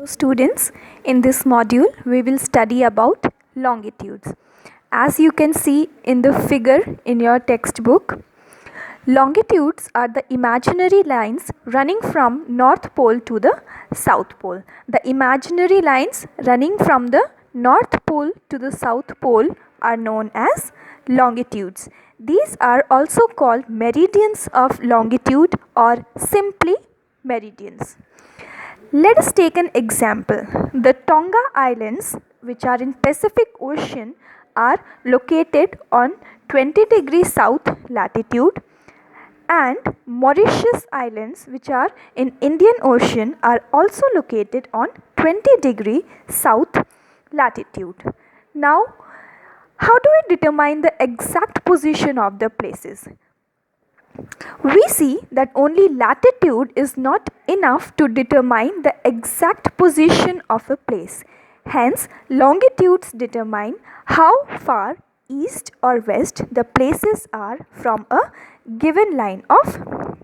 Students, in this module we will study about longitudes. As you can see in the figure in your textbook, longitudes are the imaginary lines running from North Pole to the South Pole. The imaginary lines running from the North Pole to the South Pole are known as longitudes. These are also called meridians of longitude or simply meridians. Let us take an example. The Tonga Islands, which are in Pacific Ocean, are located on 20 degrees south latitude, and Mauritius Islands, which are in Indian Ocean, are also located on 20 degree south latitude. Now, how do we determine the exact position of the places? We see that only latitude is not enough to determine the exact position of a place. Hence, longitudes determine how far east or west the places are from a given line of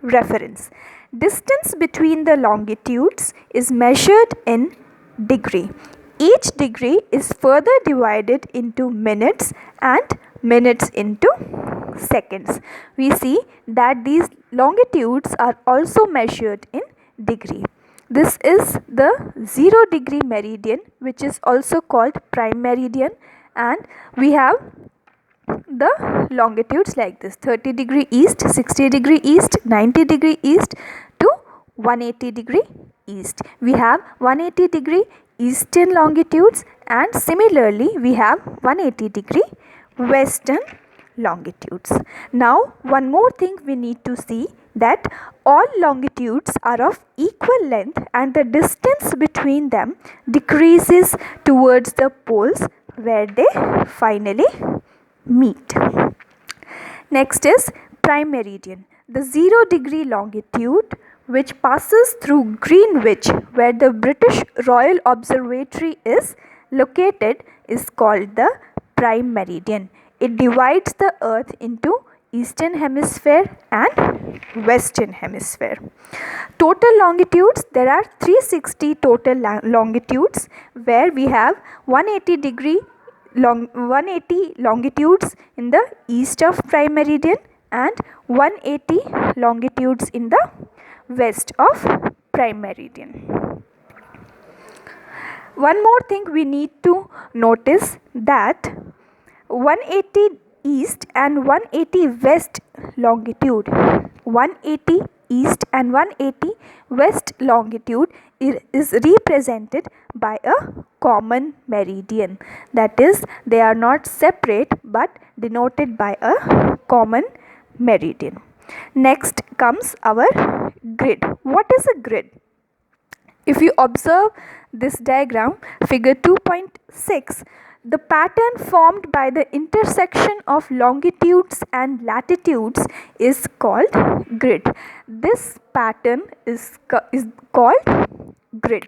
reference. Distance between the longitudes is measured in degree. Each degree is further divided into minutes and minutes into seconds. We see that these longitudes are also measured in degree. This is the 0 degree meridian, which is also called prime meridian, and we have the longitudes like this: 30 degree east, 60 degree east, 90 degree east to 180 degree east. We have 180 degree eastern longitudes, and similarly we have 180 degree western longitudes. Now, one more thing we need to see, that all longitudes are of equal length and the distance between them decreases towards the poles where they finally meet. Next is prime meridian. The 0 degree longitude, which passes through Greenwich, where the British Royal Observatory is located, is called the prime meridian. It divides the earth into eastern hemisphere and western hemisphere. Total longitudes, there are 360 total longitudes, where we have 180 longitudes in the east of prime meridian and 180 longitudes in the west of prime meridian. One more thing we need to notice, that 180 east and 180 west longitude, 180 east and 180 west longitude is represented by a common meridian. That is, they are not separate but denoted by a common meridian. Next comes our grid. What is a grid? If you observe this diagram, figure 2.6, the pattern formed by the intersection of longitudes and latitudes is called grid. This pattern is called grid.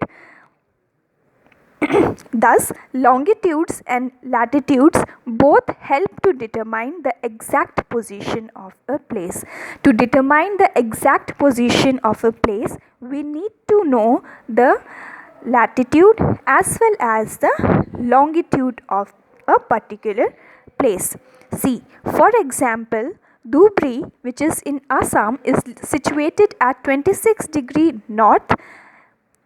Thus, longitudes and latitudes both help to determine the exact position of a place. To determine the exact position of a place, we need to know the latitude as well as the longitude of a particular place. See, for example, Dhubri, which is in Assam, is situated at 26 degree north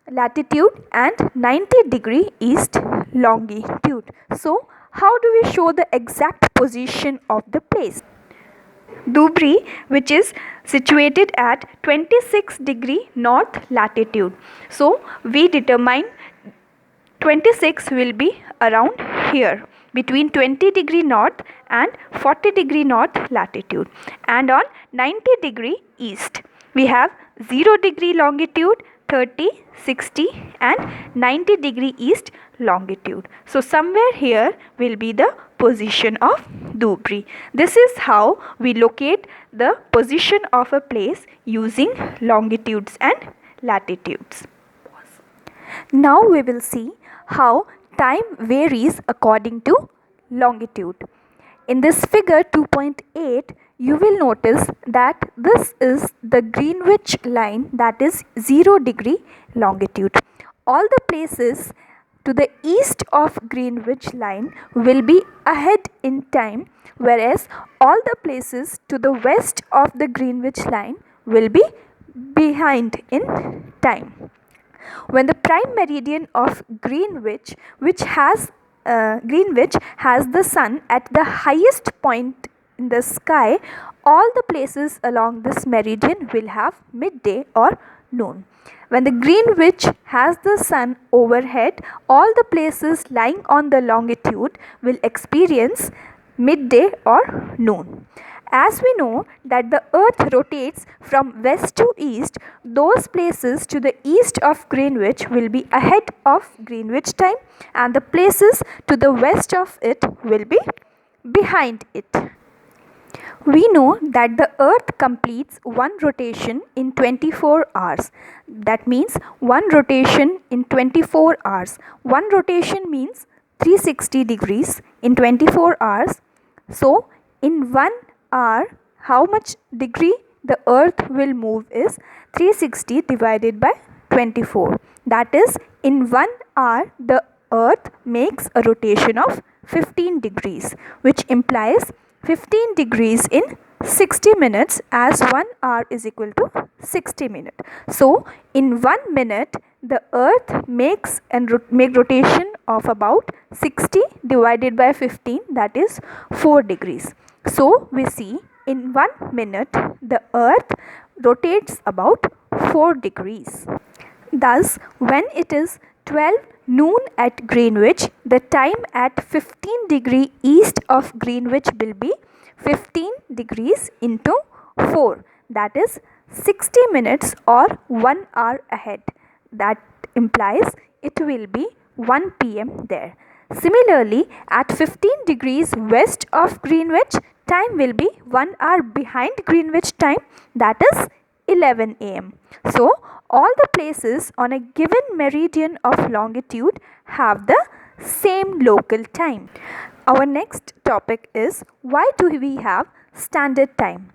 latitude and 90 degree east longitude. So, how do we show the exact position of the place? Dhubri, which is situated at 26 degree north latitude. So, we determine 26 will be around here, between 20 degree north and 40 degree north latitude. And on 90 degree east, we have 0 degree longitude, 30, 60 and 90 degree east longitude. So, somewhere here will be the position of Dhubri. This is how we locate the position of a place using longitudes and latitudes. Now we will see how time varies according to longitude. In this figure 2.8, you will notice that this is the Greenwich line, that is 0 degree longitude. all the places to the east of Greenwich line will be ahead in time, whereas all the places to the west of the Greenwich line will be behind in time. When the prime meridian of Greenwich, Greenwich has the sun at the highest point in the sky, all the places along this meridian will have midday or noon. When the Greenwich has the sun overhead, all the places lying on the longitude will experience midday or noon. As we know that the earth rotates from west to east, those places to the east of Greenwich will be ahead of Greenwich time, and the places to the west of it will be behind it. We know that the earth completes one rotation in 24 hours. That means one rotation in 24 hours. One rotation means 360 degrees in 24 hours. So, in 1 hour, how much degree the earth will move is 360 divided by 24. That is, in 1 hour, the earth makes a rotation of 15 degrees, which implies 15 degrees in 60 minutes, as 1 hour is equal to 60 minutes. So, in 1 minute, the earth makes rotation of about 60 divided by 15, that is 4 degrees. So, we see in 1 minute the earth rotates about 4 degrees. Thus, when it is 12 noon at Greenwich, the time at 15 degree east of Greenwich will be 15 degrees into 4, that is 60 minutes or 1 hour ahead. That implies it will be 1 p.m. there. Similarly, at 15 degrees west of Greenwich, time will be 1 hour behind Greenwich time, that is 11 a.m. So, all the places on a given meridian of longitude have the same local time. Our next topic is, why do we have standard time?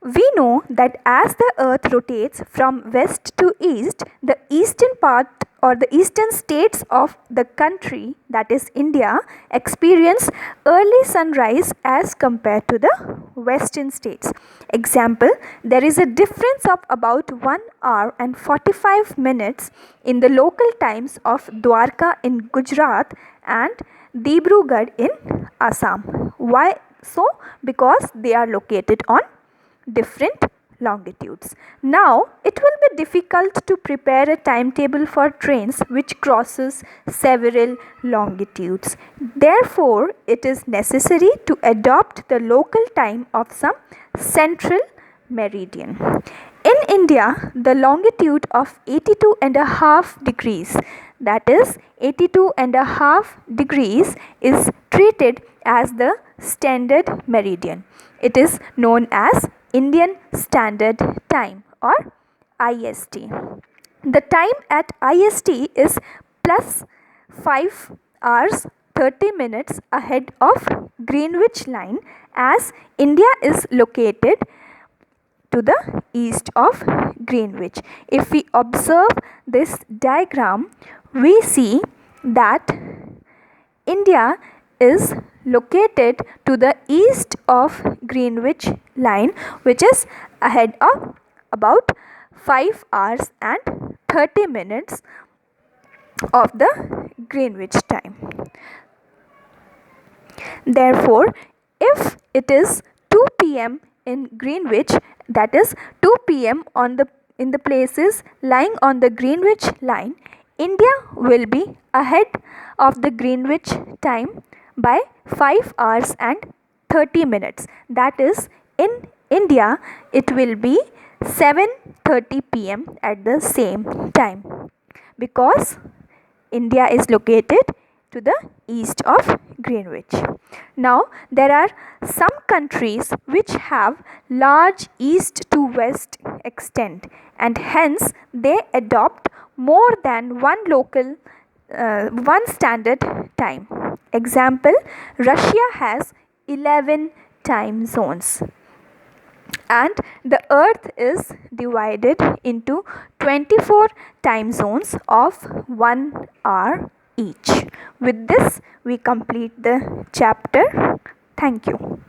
We know that as the earth rotates from west to east, the eastern part or the eastern states of the country, that is India, experience early sunrise as compared to the western states. Example, there is a difference of about 1 hour and 45 minutes in the local times of Dwarka in Gujarat and Dibrugarh in Assam. Why so? Because they are located on different longitudes. Now, it will be difficult to prepare a timetable for trains which crosses several longitudes. Therefore, it is necessary to adopt the local time of some central meridian. In India, the longitude of 82.5 degrees, that is 82.5 degrees, is treated as the standard meridian. It is known as Indian Standard Time or IST. The time at IST is plus 5 hours 30 minutes ahead of Greenwich line, as India is located to the east of Greenwich. If we observe this diagram, we see that India is located to the east of Greenwich line, which is ahead of about 5 hours and 30 minutes of the Greenwich time. Therefore, if it is 2 p.m. in Greenwich, that is 2 p.m. in the places lying on the Greenwich line, India will be ahead of the Greenwich time by 5 hours and 30 minutes. That is, in India, it will be 7:30 p.m. at the same time, because India is located to the east of Greenwich. Now, there are some countries which have large east to west extent, and hence they adopt more than one standard time. Example, Russia has 11 time zones. and the earth is divided into 24 time zones of 1 hour each. With this we complete the chapter. Thank you.